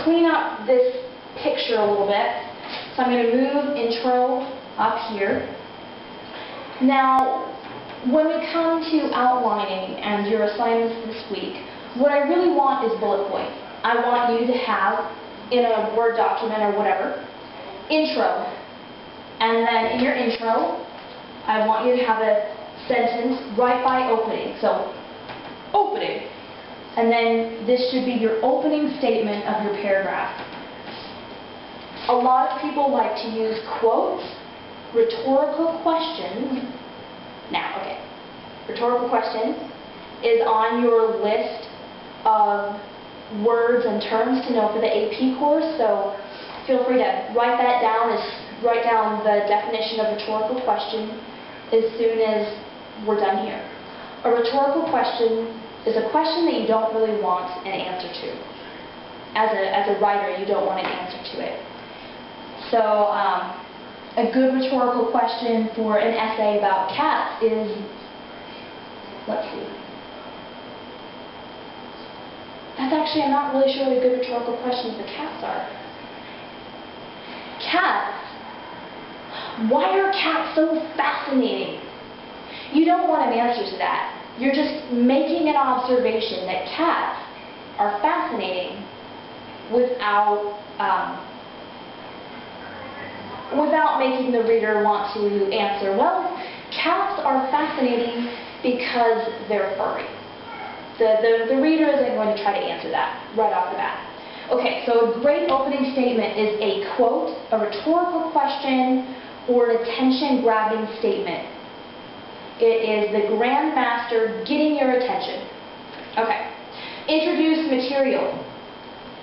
clean up this picture a little bit. So I'm going to move intro up here. Now, when we come to outlining and your assignments this week, what I really want is bullet points. I want you to have, in a Word document or whatever, intro. And then in your intro, I want you to have a sentence right by opening. So, opening. And then this should be your opening statement of your paragraph. A lot of people like to use quotes, rhetorical questions. Now, okay, rhetorical question is on your list of words and terms to know for the AP course, so feel free to write that down, write down the definition of rhetorical question as soon as we're done here. A rhetorical question is a question that you don't really want an answer to. As a writer, you don't want an answer to it. So, a good rhetorical question for an essay about cats is, let's see. That's actually, I'm not really sure what a good rhetorical question for cats are. Cats. Why are cats so fascinating? You don't want an answer to that. You're just making an observation that cats are fascinating without making the reader want to answer, well, cats are fascinating because they're furry. The reader isn't going to try to answer that right off the bat. Okay, so a great opening statement is a quote, a rhetorical question, or an attention-grabbing statement. It is the grandmaster getting your attention. Okay, introduce material.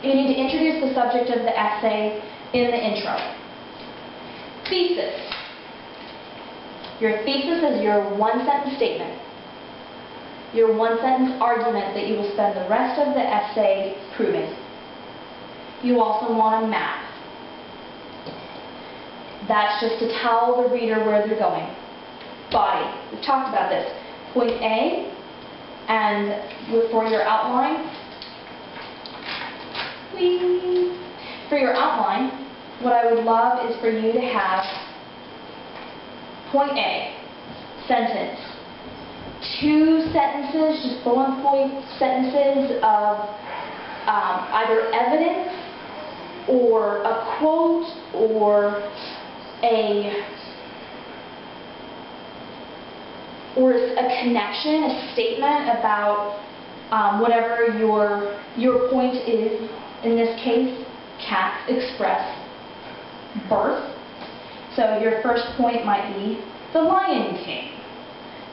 You need to introduce the subject of the essay in the intro. Thesis. Your thesis is your one-sentence statement. Your one-sentence argument that you will spend the rest of the essay proving. You also want a map. That's just to tell the reader where they're going. Body. We've talked about this. Point A, and for your outline, for your outline, what I would love is for you to have point A, sentence. 2 sentences, just bullet point sentences of either evidence or a quote or a connection, a statement about whatever your point is. In this case, cats express birth. So your first point might be The Lion King.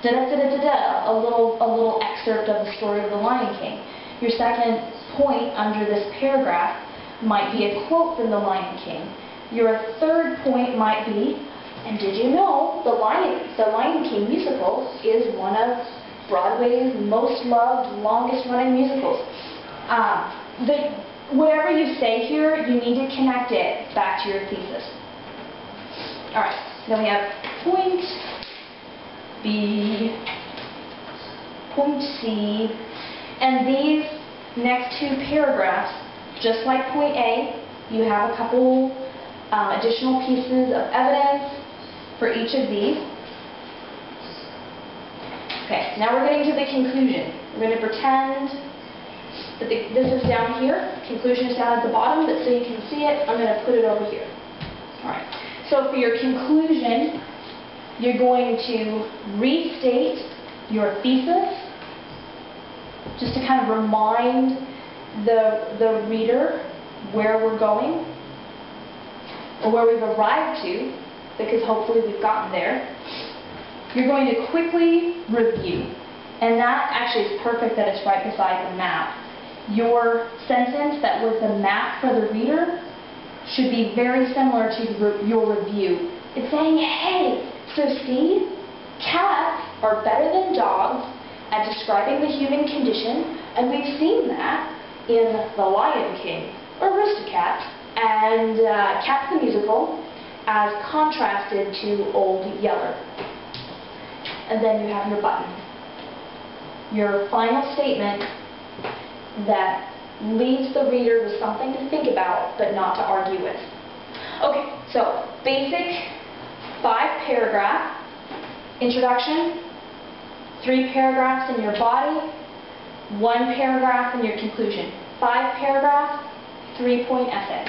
Da-da-da-da-da-da, a little excerpt of the story of The Lion King. Your second point under this paragraph might be a quote from The Lion King. Your third point might be, and did you know The Lion King musical is one of Broadway's most loved, longest running musicals. Whatever you say here, you need to connect it back to your thesis. Alright, then we have point B, point C, and these next 2 paragraphs, just like point A, you have a couple additional pieces of evidence for each of these. Okay, now we're getting to the conclusion. We're going to pretend that this is down here, conclusion is down at the bottom, but so you can see it, I'm going to put it over here. Alright, so for your conclusion, you're going to restate your thesis, just to kind of remind the reader where we're going, or where we've arrived to, because hopefully we've gotten there. You're going to quickly review, and that actually is perfect that it's right beside the map. Your sentence that was the map for the reader should be very similar to your review. It's saying, hey, so see, cats are better than dogs at describing the human condition, and we've seen that in The Lion King, Aristocats, and Cats the Musical, as contrasted to Old Yeller. And then you have your button. Your final statement that leaves the reader with something to think about, but not to argue with. Okay, so basic 5-paragraph introduction, 3 paragraphs in your body, 1 paragraph in your conclusion. 5-paragraph, 3-point essay.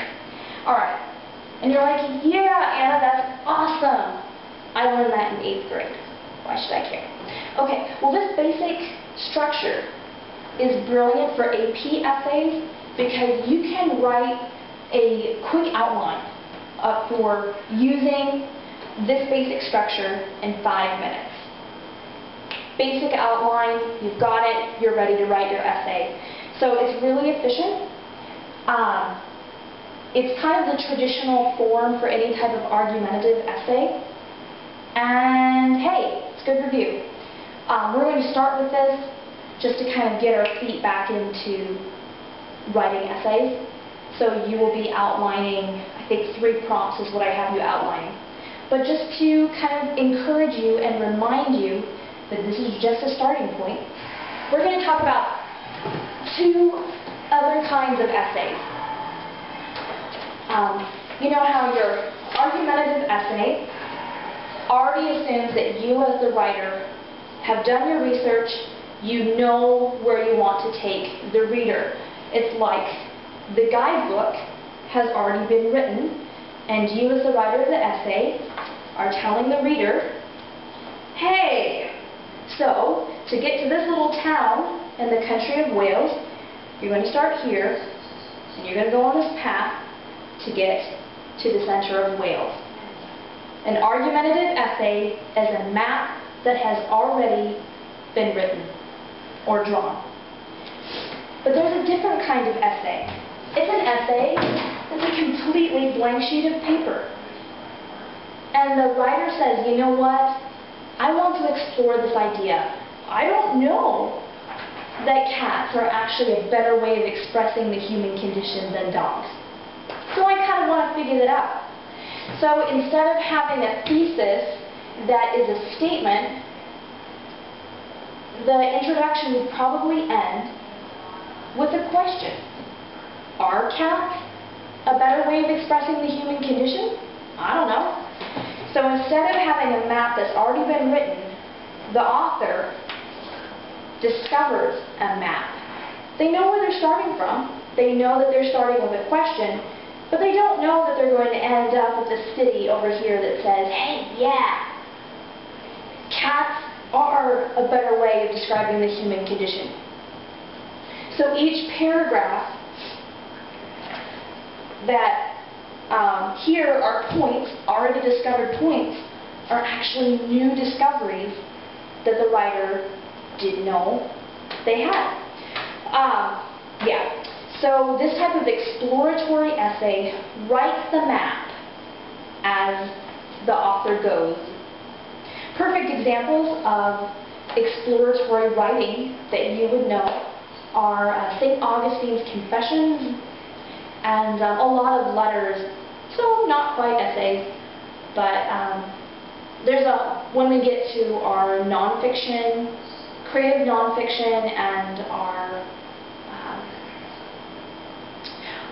Alright, and you're like, yeah, Anna, that's awesome. I learned that in 8th grade. Why should I care? Okay, well, this basic structure is brilliant for AP essays because you can write a quick outline for using this basic structure in 5 minutes. Basic outline, you've got it, you're ready to write your essay. So it's really efficient. It's kind of the traditional form for any type of argumentative essay. And hey, it's good review. We're going to start with this just to kind of get our feet back into writing essays. So you will be outlining, I think 3 prompts is what I have you outlining. But just to kind of encourage you and remind you that this is just a starting point, we're going to talk about 2 other kinds of essays. You know how your argumentative essay already assumes that you as the writer have done your research, you know where you want to take the reader. It's like the guidebook has already been written, and you as the writer of the essay are telling the reader, hey, so to get to this little town in the country of Wales, you're going to start here, and you're going to go on this path to get to the center of Wales. An argumentative essay is a map that has already been written or drawn. But there's a different kind of essay. It's an essay that's a completely blank sheet of paper. And the writer says, you know what? I want to explore this idea. I don't know that cats are actually a better way of expressing the human condition than dogs. So I kind of want to figure that out. So instead of having a thesis that is a statement, the introduction would probably end with a question. Are cats a better way of expressing the human condition? I don't know. So instead of having a map that's already been written, the author discovers a map. They know where they're starting from. They know that they're starting with a question, but they don't know that they're going to end up with a city over here that says, hey, yeah, cats are a better way of describing the human condition. So each paragraph that here are points, already discovered points, are actually new discoveries that the writer didn't know they had. Yeah. So this type of exploratory essay writes the map as the author goes. Perfect examples of exploratory writing that you would know are St. Augustine's Confessions and a lot of letters, so not quite essays, but there's when we get to our nonfiction, creative nonfiction, and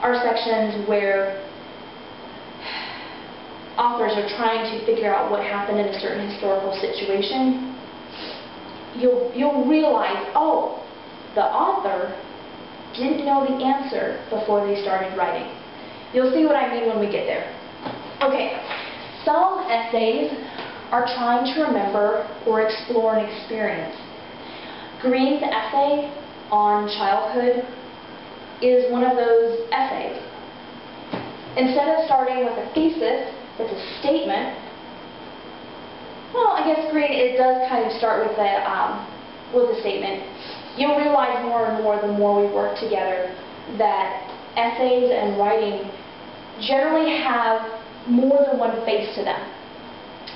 our sections where authors are trying to figure out what happened in a certain historical situation, you'll realize, oh, the author didn't know the answer before they started writing. You'll see what I mean when we get there. Okay, some essays are trying to remember or explore an experience. Green's essay on childhood is one of those essays. Instead of starting with a thesis that's a statement, well, I guess Green, it does kind of start with a statement. You'll realize more and more the more we work together that essays and writing generally have more than one face to them.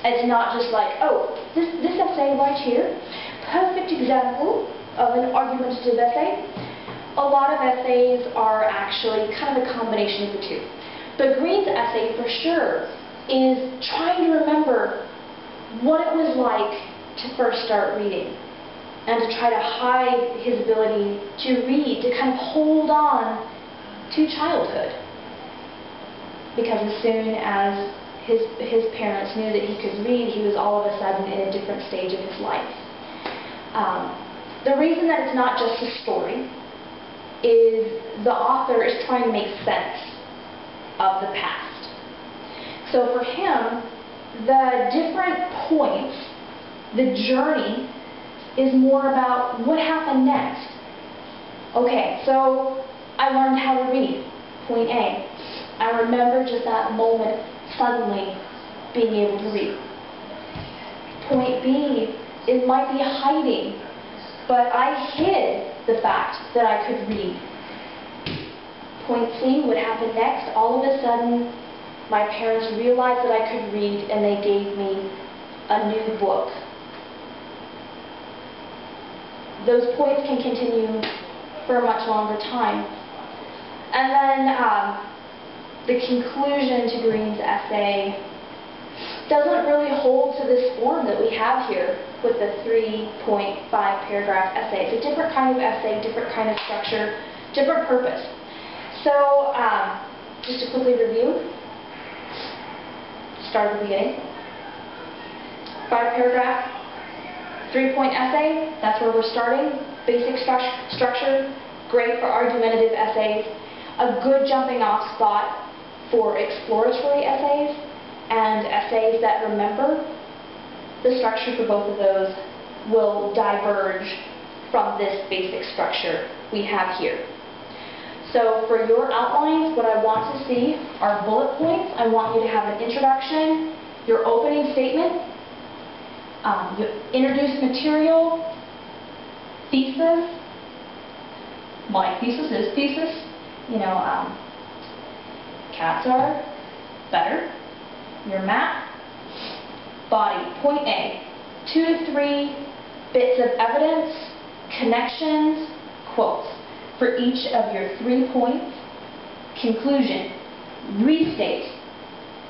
It's not just like, oh, this essay right here, perfect example of an argumentative essay. A lot of essays are actually kind of a combination of the two. But Green's essay, for sure, is trying to remember what it was like to first start reading. and to try to hide his ability to read, to kind of hold on to childhood. Because as soon as his parents knew that he could read, he was all of a sudden in a different stage of his life. The reason that it's not just a story is the author is trying to make sense of the past. So for him, the different points, the journey, is more about what happened next. Okay, so I learned how to read, point A. I remember just that moment suddenly being able to read. Point B, it might be hiding, but I hid the fact that I could read. Point C, what happened next? All of a sudden, my parents realized that I could read and they gave me a new book. Those points can continue for a much longer time. And then the conclusion to Green's essay doesn't really hold to this form that we have here with the 3.5 paragraph essay. It's a different kind of essay, different kind of structure, different purpose. So just to quickly review, start at the beginning. 5 paragraph, 3-point essay, that's where we're starting. Basic structure, great for argumentative essays. A good jumping off spot for exploratory essays and essays that remember. The structure for both of those will diverge from this basic structure we have here. So for your outlines, what I want to see are bullet points. I want you to have an introduction, your opening statement, you introduce material, thesis. My thesis is thesis. You know, cats are better. Your map, body, point A, 2 to 3 bits of evidence, connections, quotes for each of your 3 points. Conclusion, restate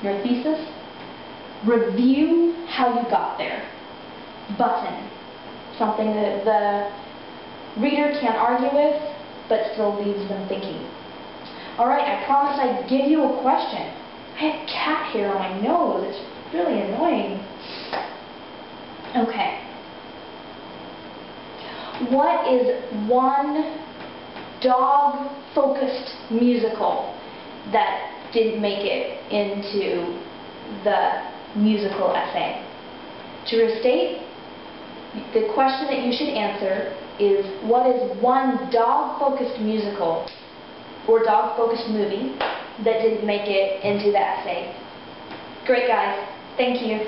your thesis, review how you got there. Button, something that the reader can't argue with, but still leaves them thinking. Alright, I promised I'd give you a question. I have cat hair on my nose. It's really annoying. Okay. What is one dog-focused musical that didn't make it into the musical essay? To restate, the question that you should answer is, what is one dog-focused musical or dog-focused movie that didn't make it into the essay? Great, guys. Thank you.